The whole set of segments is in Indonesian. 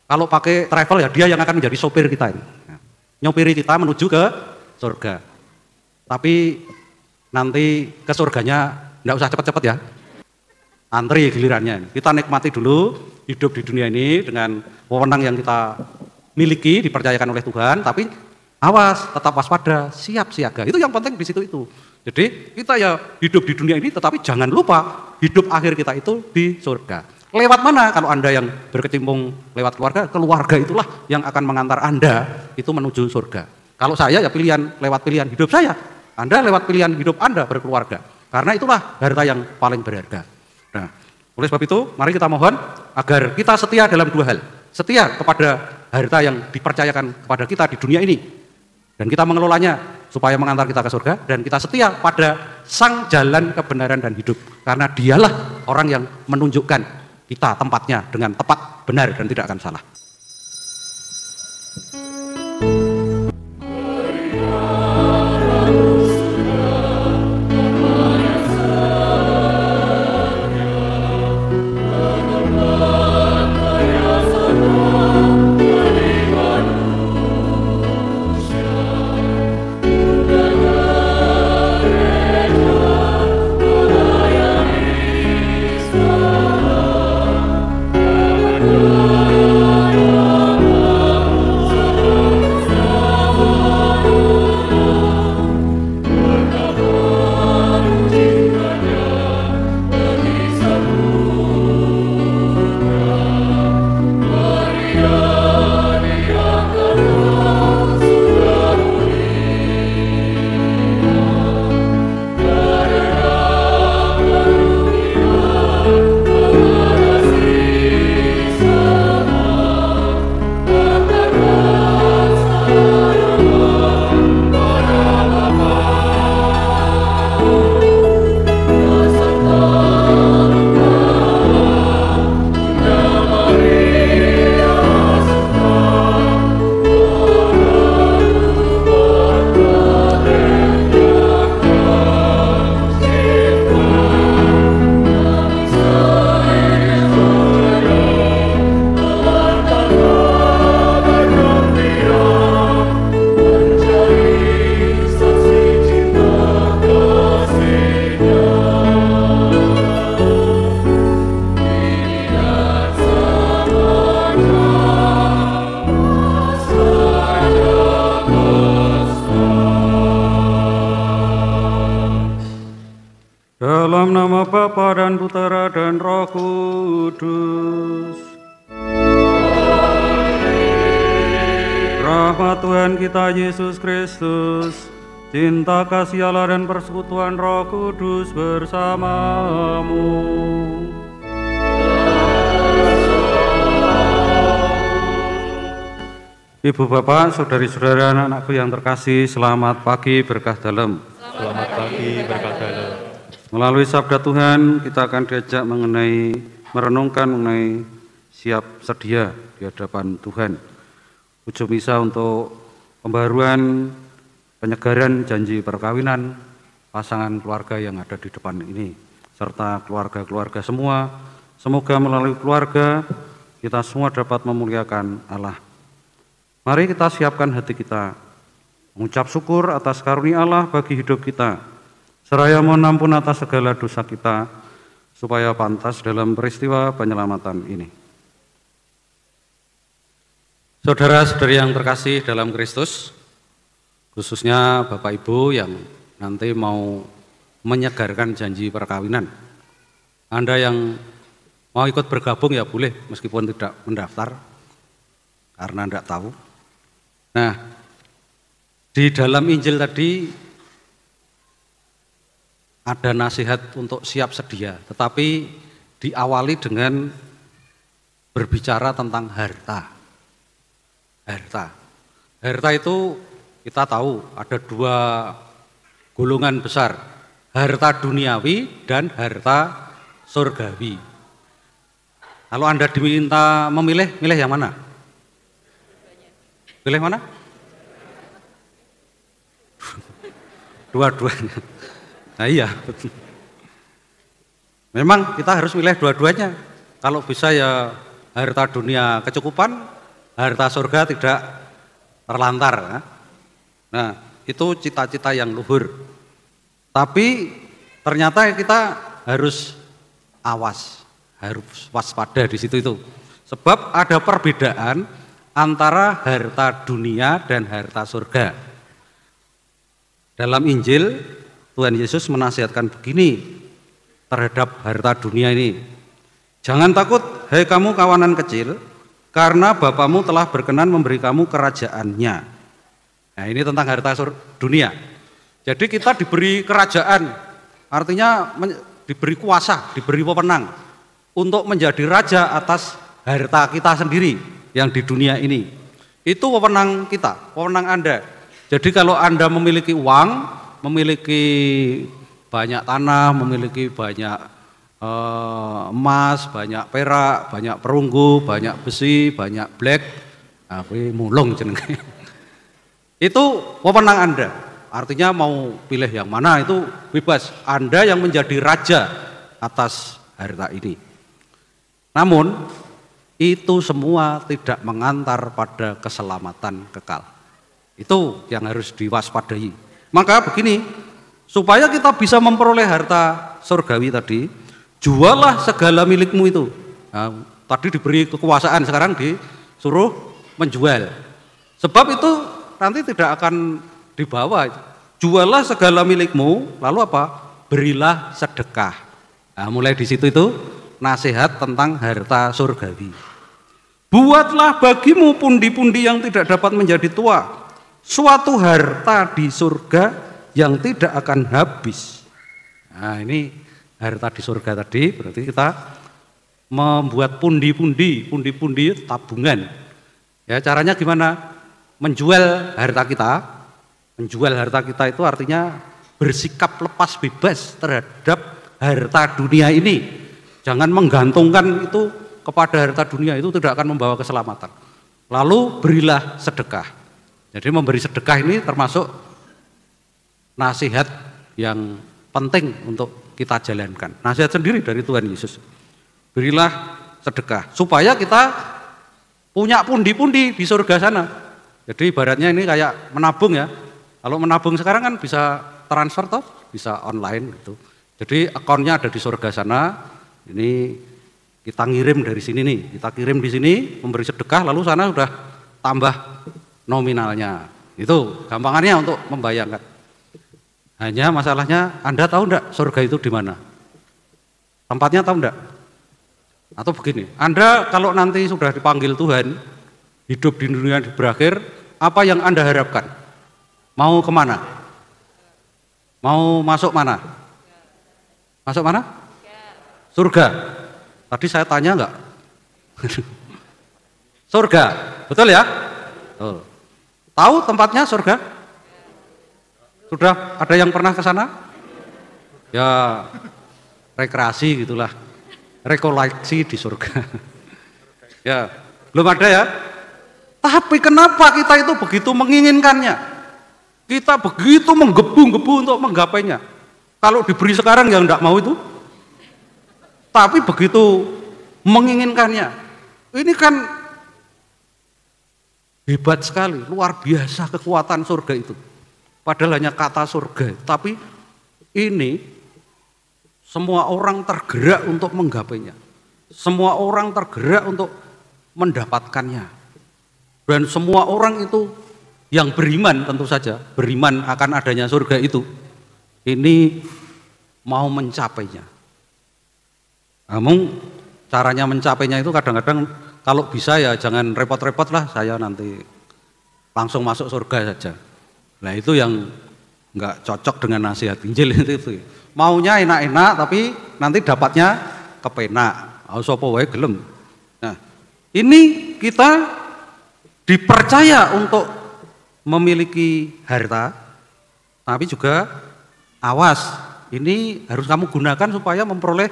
Kalau pakai travel ya dia yang akan menjadi sopir kita ini. Nyopiri kita menuju ke surga. Tapi nanti ke surganya enggak usah cepat-cepat ya. Antri gilirannya. Kita nikmati dulu hidup di dunia ini dengan wewenang yang kita miliki, dipercayakan oleh Tuhan, tapi awas, tetap waspada, siap siaga. Itu yang penting di situ itu. Jadi kita ya hidup di dunia ini, tetapi jangan lupa hidup akhir kita itu di surga. Lewat mana? Kalau Anda yang berkecimpung lewat keluarga itulah yang akan mengantar Anda itu menuju surga. Kalau saya ya lewat pilihan hidup saya. Anda lewat pilihan hidup Anda berkeluarga. Karena itulah harta yang paling berharga. Nah, oleh sebab itu, mari kita mohon agar kita setia dalam dua hal. Setia kepada harta yang dipercayakan kepada kita di dunia ini. Dan kita mengelolanya supaya mengantar kita ke surga. Dan kita setia pada sang jalan kebenaran dan hidup. Karena dialah orang yang menunjukkan kita tempatnya dengan tepat, benar, dan tidak akan salah. Dalam nama Bapa dan Putera dan Roh Kudus. Rahmat Tuhan kita Yesus Kristus, cinta kasih Allah dan persekutuan Roh Kudus bersamamu. Ibu bapak, saudari-saudara, anak-anakku yang terkasih, selamat pagi berkah dalam. Selamat pagi berkah dalam. Melalui sabda Tuhan, kita akan diajak merenungkan mengenai siap sedia di hadapan Tuhan. Ujung misa untuk pembaruan, penyegaran janji perkawinan pasangan keluarga yang ada di depan ini, serta keluarga-keluarga semua. Semoga melalui keluarga kita semua dapat memuliakan Allah. Mari kita siapkan hati kita, mengucap syukur atas karunia Allah bagi hidup kita. Seraya mohon ampun atas segala dosa kita, supaya pantas dalam peristiwa penyelamatan ini. Saudara-saudari yang terkasih dalam Kristus, khususnya Bapak Ibu yang nanti mau menyegarkan janji perkawinan. Anda yang mau ikut bergabung ya boleh, meskipun tidak mendaftar, karena tidak tahu. Nah, di dalam Injil tadi ada nasihat untuk siap sedia, tetapi diawali dengan berbicara tentang harta. Harta itu kita tahu ada dua golongan besar, harta duniawi dan harta surgawi. Kalau Anda diminta memilih, milih yang mana? Pilih mana? Dua-duanya. Nah iya, betul. Memang kita harus milih dua-duanya. Kalau bisa ya harta dunia kecukupan, harta surga tidak terlantar. Ya. Nah, itu cita-cita yang luhur. Tapi ternyata kita harus awas, harus waspada di situ itu. Sebab ada perbedaan antara harta dunia dan harta surga. Dalam Injil, Tuhan Yesus menasihatkan begini terhadap harta dunia ini. Jangan takut, hai kamu kawanan kecil, karena Bapamu telah berkenan memberi kamu kerajaannya. Nah, ini tentang harta dunia. Jadi kita diberi kerajaan, artinya diberi kuasa, diberi wewenang untuk menjadi raja atas harta kita sendiri yang di dunia ini. Itu wewenang kita, wewenang Anda. Jadi kalau Anda memiliki uang, memiliki banyak tanah, memiliki banyak emas, banyak perak, banyak perunggu, banyak besi, banyak black, mulung jenenge. Itu wewenang Anda. Artinya mau pilih yang mana itu bebas. Anda yang menjadi raja atas harta ini. Namun itu semua tidak mengantar pada keselamatan kekal. Itu yang harus diwaspadai. Maka begini, supaya kita bisa memperoleh harta surgawi tadi, jualah segala milikmu itu. Nah, tadi diberi kekuasaan, sekarang disuruh menjual. Sebab itu nanti tidak akan dibawa. Jualah segala milikmu, lalu apa? Berilah sedekah. Nah, mulai di situ itu nasihat tentang harta surgawi. Buatlah bagimu pundi-pundi yang tidak dapat menjadi tua, suatu harta di surga yang tidak akan habis. Nah, ini harta di surga tadi berarti kita membuat pundi-pundi tabungan. Ya, caranya gimana? Menjual harta kita. Menjual harta kita itu artinya bersikap lepas bebas terhadap harta dunia ini. Jangan menggantungkan itu kepada harta dunia, itu tidak akan membawa keselamatan. Lalu berilah sedekah. Jadi memberi sedekah ini termasuk nasihat yang penting untuk kita jalankan. Nasihat sendiri dari Tuhan Yesus. Berilah sedekah supaya kita punya pundi-pundi di surga sana. Jadi ibaratnya ini kayak menabung ya. Kalau menabung sekarang kan bisa transfer toh, bisa online gitu. Jadi akunnya ada di surga sana. Ini kita ngirim dari sini nih, kita kirim di sini memberi sedekah, lalu sana sudah tambah nominalnya. Itu gampangannya untuk membayangkan. Hanya masalahnya, Anda tahu enggak surga itu di mana? Tempatnya tahu enggak? Atau begini, Anda kalau nanti sudah dipanggil Tuhan, hidup di dunia berakhir, apa yang Anda harapkan? Mau kemana? Mau masuk mana? Masuk mana? Surga. Tadi saya tanya enggak? Surga, betul ya? Betul. Tahu tempatnya surga? Sudah ada yang pernah ke sana? Ya, rekreasi gitulah. Rekoleksi di surga. Ya, belum ada ya? Tapi kenapa kita itu begitu menginginkannya? Kita begitu menggebu-gebu untuk menggapainya. Kalau diberi sekarang yang enggak mau itu. Tapi begitu menginginkannya. Ini kan hebat sekali, luar biasa kekuatan surga itu. Padahal hanya kata surga, tapi ini semua orang tergerak untuk menggapainya. Semua orang tergerak untuk mendapatkannya. Dan semua orang itu yang beriman tentu saja, beriman akan adanya surga itu, ini mau mencapainya. Namun caranya mencapainya itu kadang-kadang kalau bisa ya jangan repot-repot lah, saya nanti langsung masuk surga saja. Nah itu yang enggak cocok dengan nasihat Injil itu. Maunya enak-enak tapi nanti dapatnya kepenak. Sapa wae gelem. Nah, ini kita dipercaya untuk memiliki harta, tapi juga awas, ini harus kamu gunakan supaya memperoleh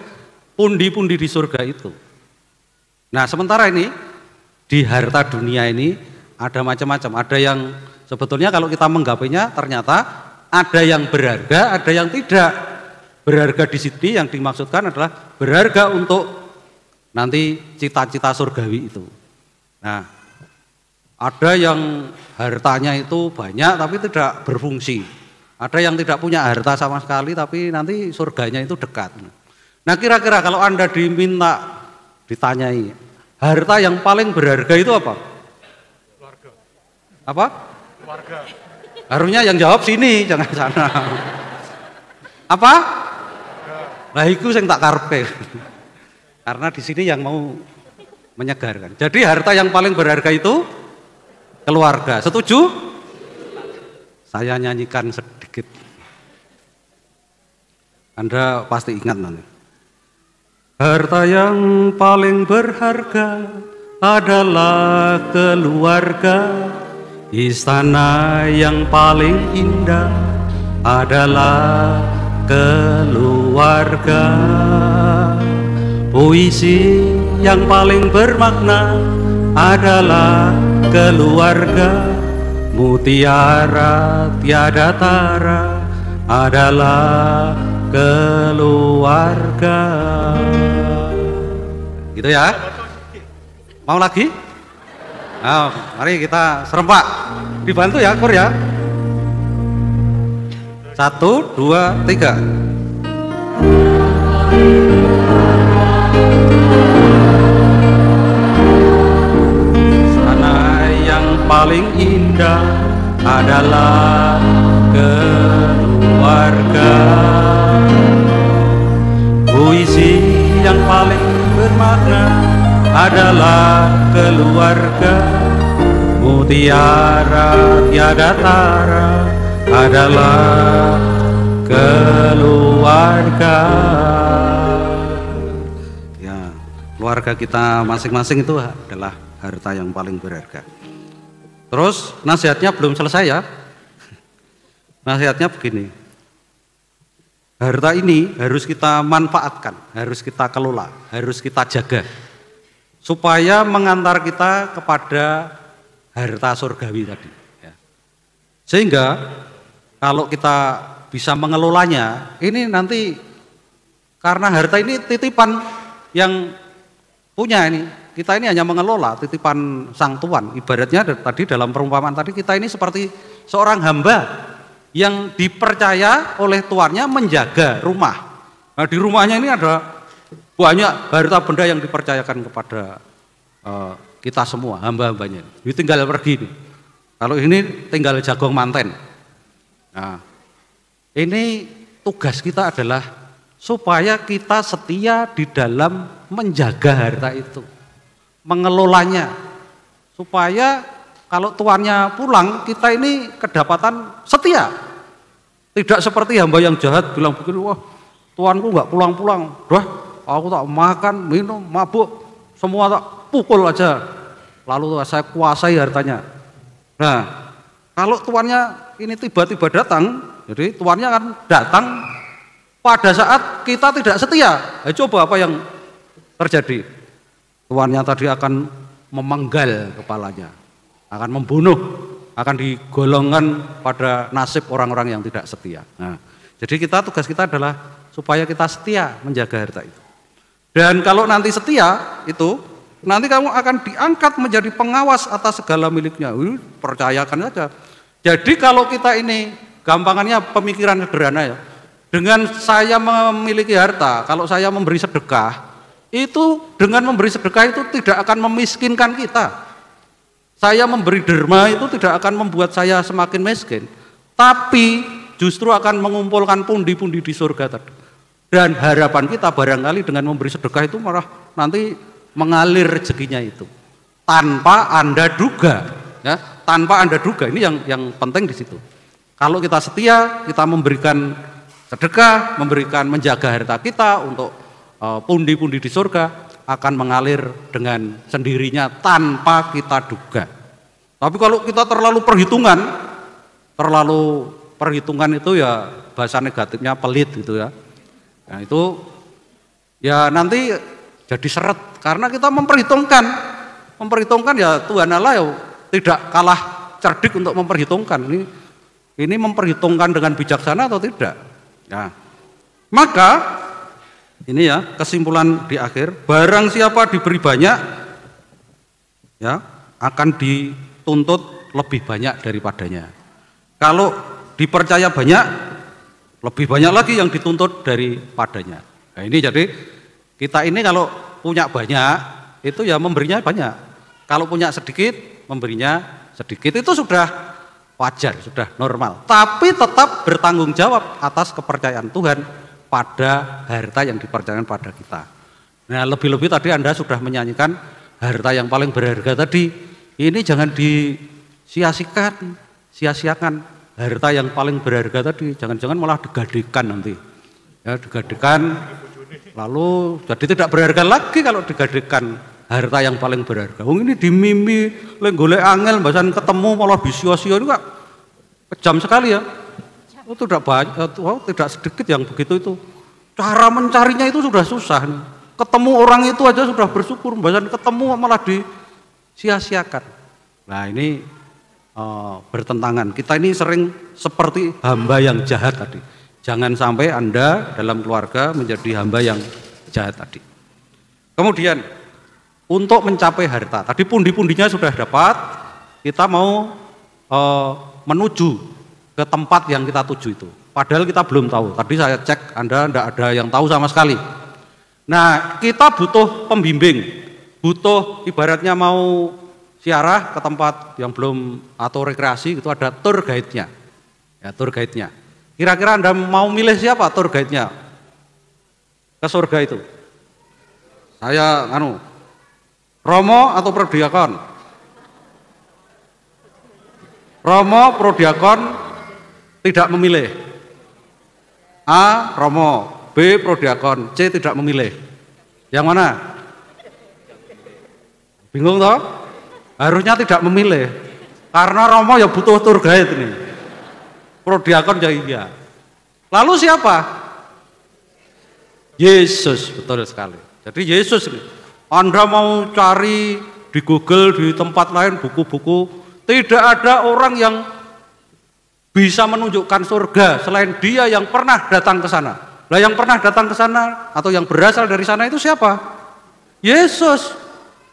pundi-pundi di surga itu. Nah sementara ini di harta dunia ini ada macam-macam, ada yang sebetulnya kalau kita menggapainya ternyata ada yang berharga, ada yang tidak. Berharga di sini yang dimaksudkan adalah berharga untuk nanti cita-cita surgawi itu. Nah Ada yang hartanya itu banyak tapi tidak berfungsi. Ada yang tidak punya harta sama sekali tapi nanti surganya itu dekat. Nah kira-kira kalau Anda ditanyai, harta yang paling berharga itu apa? Keluarga. Apa? Keluarga. Harusnya yang jawab sini, jangan sana. Apa? Nah itu yang tak karpe. Karena di sini yang mau menyegarkan. Jadi harta yang paling berharga itu keluarga. Setuju? Saya nyanyikan sedikit. Anda pasti ingat nanti. Harta yang paling berharga adalah keluarga. Istana yang paling indah adalah keluarga. Puisi yang paling bermakna adalah keluarga. Mutiara tiada tara adalah keluarga. Gitu ya. Mau lagi? Nah, mari kita serempak. Dibantu ya, Kur ya. 1, 2, 3. Paling indah adalah keluarga. Puisi yang paling bermakna adalah keluarga. Mutiara tiada tara adalah keluarga. Ya, keluarga kita masing-masing itu adalah harta yang paling berharga. Terus nasihatnya belum selesai ya. Nasihatnya begini. Harta ini harus kita manfaatkan, harus kita kelola, harus kita jaga. Supaya mengantar kita kepada harta surgawi tadi. Ya. Sehingga kalau kita bisa mengelolanya, ini nanti karena harta ini titipan yang punya ini. Kita ini hanya mengelola titipan sang tuan. Ibaratnya tadi dalam perumpamaan tadi kita ini seperti seorang hamba yang dipercaya oleh tuannya menjaga rumah. Nah di rumahnya ini ada banyak harta benda yang dipercayakan kepada kita semua, hamba-hambanya. Ini tinggal pergi nih. Kalau ini tinggal jagong manten. Nah ini tugas kita adalah supaya kita setia di dalam menjaga harta itu. Mengelolanya supaya kalau tuannya pulang kita ini kedapatan setia, tidak seperti hamba yang jahat bilang begini, wah tuanku nggak pulang-pulang, dah aku tak makan, minum, mabuk, semua tak pukul aja, lalu saya kuasai hartanya. Nah kalau tuannya ini tiba-tiba datang, jadi tuannya akan datang pada saat kita tidak setia. Coba apa yang terjadi? Tuannya tadi akan memenggal kepalanya, akan membunuh, akan digolongkan pada nasib orang-orang yang tidak setia. Nah, jadi tugas kita adalah supaya kita setia menjaga harta itu. Dan kalau nanti setia itu, nanti kamu akan diangkat menjadi pengawas atas segala miliknya. Percayakan saja. Jadi kalau kita ini gampangannya pemikiran sederhana ya, dengan saya memiliki harta, kalau saya memberi sedekah, itu dengan memberi sedekah itu tidak akan memiskinkan kita. Saya memberi derma itu tidak akan membuat saya semakin miskin, tapi justru akan mengumpulkan pundi-pundi di surga tadi. Dan harapan kita barangkali dengan memberi sedekah itu malah nanti mengalir rezekinya itu tanpa Anda duga, ya, tanpa Anda duga. Ini yang penting di situ. Kalau kita setia, kita memberikan sedekah, menjaga harta kita untuk pundi-pundi di surga akan mengalir dengan sendirinya tanpa kita duga. Tapi kalau kita terlalu perhitungan itu ya bahasa negatifnya pelit gitu ya. Nah itu ya nanti jadi seret karena kita memperhitungkan ya Tuhan Allah ya tidak kalah cerdik untuk memperhitungkan. Ini memperhitungkan dengan bijaksana atau tidak. Nah, maka ini ya kesimpulan di akhir, barang siapa diberi banyak ya akan dituntut lebih banyak daripadanya. Kalau dipercaya banyak, lebih banyak lagi yang dituntut daripadanya. Nah ini jadi kita ini kalau punya banyak, itu ya memberinya banyak. Kalau punya sedikit, memberinya sedikit. Itu sudah wajar, sudah normal. Tapi tetap bertanggung jawab atas kepercayaan Tuhan pada harta yang dipercayakan pada kita. Nah lebih-lebih tadi Anda sudah menyanyikan harta yang paling berharga tadi. Ini jangan sia-siakan harta yang paling berharga tadi. Jangan-jangan malah digadekan nanti. Ya, digadekan, lalu jadi tidak berharga lagi kalau digadekan harta yang paling berharga. Ini dimimpi, golek angel, bahasan ketemu malah bisio-sio ini kok kejam sekali ya. Tidak banyak, tidak sedikit yang begitu itu. Cara mencarinya itu sudah susah nih. Ketemu orang itu aja sudah bersyukur, bahasan ketemu malah disia-siakan. Nah ini bertentangan. Kita ini sering seperti hamba yang jahat tadi. Jangan sampai Anda dalam keluarga menjadi hamba yang jahat tadi. Kemudian untuk mencapai harta, tadi pundi-pundinya sudah dapat, kita mau menuju ke tempat yang kita tuju itu. Padahal kita belum tahu. Tadi saya cek, Anda tidak ada yang tahu sama sekali. Nah, kita butuh pembimbing, butuh ibaratnya mau ziarah ke tempat yang belum atau rekreasi itu ada tour guide-nya. Ya, tour guide-nya. Kira-kira Anda mau milih siapa tour guide-nya ke surga itu? Saya Romo atau Prodiakon? Romo, Prodiakon tidak memilih. A. Romo, B. Prodiakon, C. tidak memilih. Yang mana? Bingung toh? Harusnya tidak memilih. Karena Romo ya butuh tour guide nih. Prodiakon ya iya. Lalu siapa? Yesus, betul sekali. Jadi Yesus nih. Anda mau cari di Google, di tempat lain, buku-buku, tidak ada orang yang bisa menunjukkan surga selain dia yang pernah datang ke sana. Lah yang pernah datang ke sana atau yang berasal dari sana itu siapa? Yesus.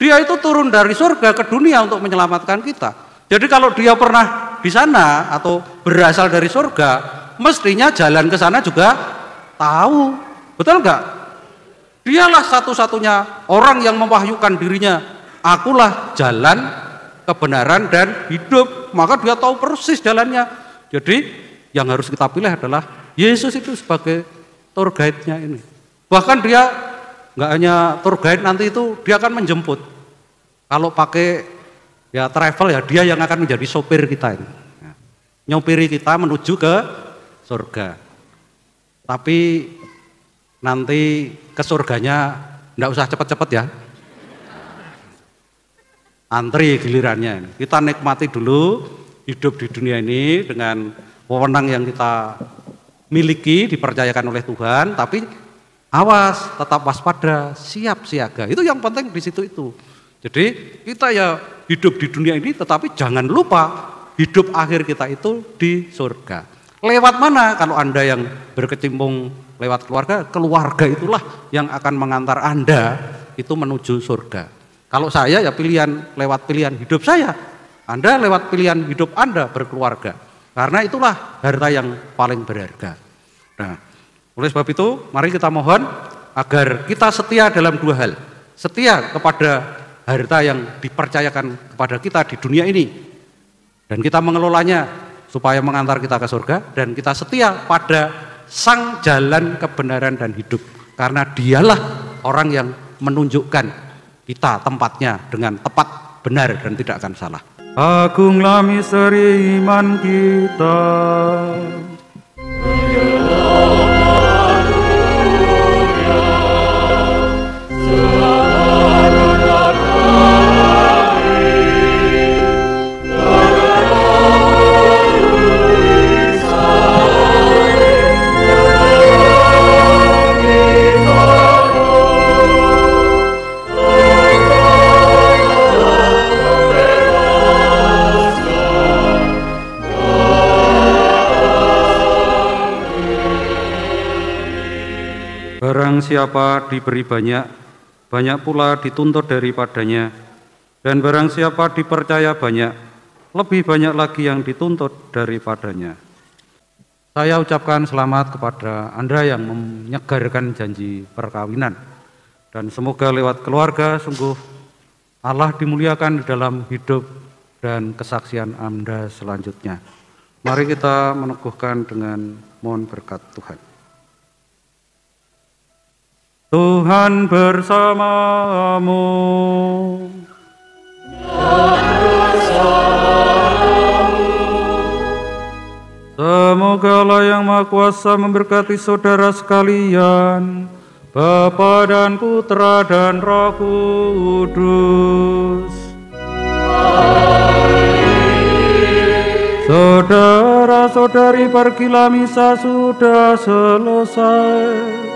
Dia itu turun dari surga ke dunia untuk menyelamatkan kita. Jadi kalau dia pernah di sana atau berasal dari surga, mestinya jalan ke sana juga tahu. Betul enggak? Dialah satu-satunya orang yang mewahyukan dirinya, akulah jalan, kebenaran, dan hidup. Maka dia tahu persis jalannya. Jadi yang harus kita pilih adalah Yesus itu sebagai tour guide-nya ini. Bahkan dia nggak hanya tour guide, nanti itu dia akan menjemput. Kalau pakai ya travel ya, dia yang akan menjadi sopir kita ini. Nyopiri kita menuju ke surga. Tapi nanti ke surganya enggak usah cepat-cepat ya. Antri gilirannya. Kita nikmati dulu hidup di dunia ini dengan wewenang yang kita miliki, dipercayakan oleh Tuhan, tapi awas, tetap waspada, siap siaga. Itu yang penting di situ itu. Jadi kita ya hidup di dunia ini, tetapi jangan lupa hidup akhir kita itu di surga. Lewat mana? Kalau Anda yang berkecimpung lewat keluarga, keluarga itulah yang akan mengantar Anda itu menuju surga. Kalau saya ya lewat pilihan hidup saya, Anda lewat pilihan hidup Anda berkeluarga. Karena itulah harta yang paling berharga. Nah, oleh sebab itu mari kita mohon agar kita setia dalam dua hal. Setia kepada harta yang dipercayakan kepada kita di dunia ini. Dan kita mengelolanya supaya mengantar kita ke surga. Dan kita setia pada sang jalan kebenaran dan hidup. Karena dialah orang yang menunjukkan kita tempatnya dengan tepat, benar, dan tidak akan salah. Agunglah misteri iman kita. Barang siapa diberi banyak, banyak pula dituntut daripadanya. Dan barang siapa dipercaya banyak, lebih banyak lagi yang dituntut daripadanya. Saya ucapkan selamat kepada Anda yang menyegarkan janji perkawinan. Dan semoga lewat keluarga sungguh Allah dimuliakan di dalam hidup dan kesaksian Anda selanjutnya. Mari kita meneguhkan dengan mohon berkat Tuhan. Tuhan bersamamu. Semoga Allah yang Maha Kuasa memberkati saudara sekalian, Bapa dan Putra dan Roh Kudus. Saudara-saudari, pergilah misa sudah selesai.